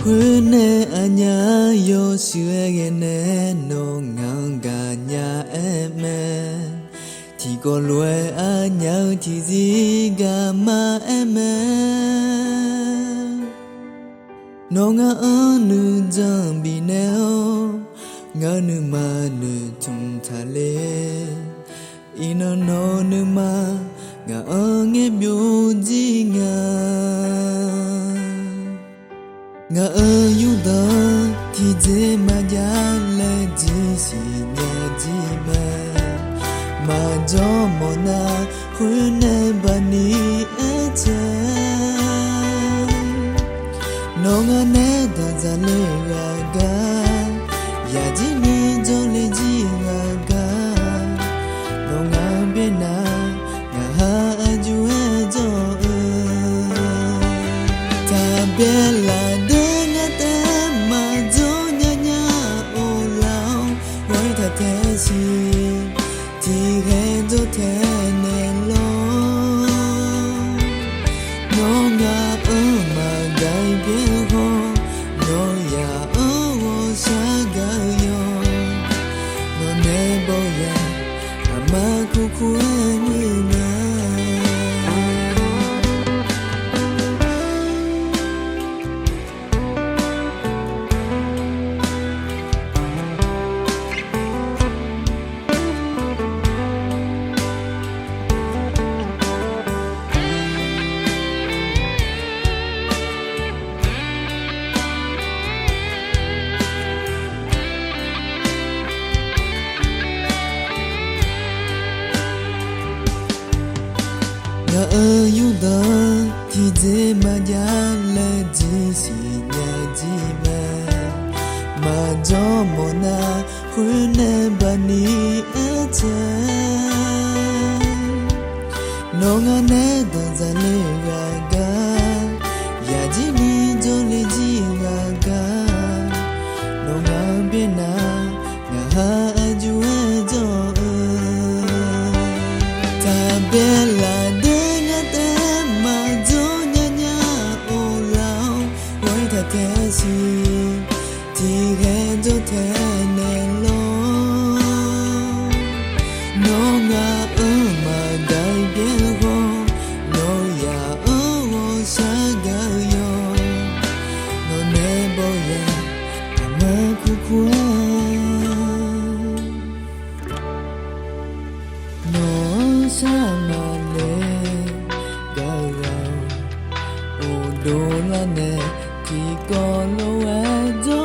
Wene anya yo suegene no nganganya eme Tigo lue anya tiziga ma eme No nga anu jambi neo Nganu manu tung tale Ino no numa nga ange byoji nga Nga ayuda tije majale jisi nyaji ma jomona hune bani eche Nonga ne danzale raga yaji ni jole jiraga Nonga bena nga ha ajue jo Tabela Ti hendo tene lo No nga ma gai bien ho No ya shaga yo No ne boya ama kukueni na Nga ayuda tije majale jisi nyaji ma jomona hune bani eche Nonga ne danzale raga yaji ni jole jiraga Nonga bena nga ha ajue jo Tabela Ti hendo tene lo No nga ma gai bien ho No ya shaga yo No ne boya ama kukua No sama le gao O do la ne Ti ko lo e jo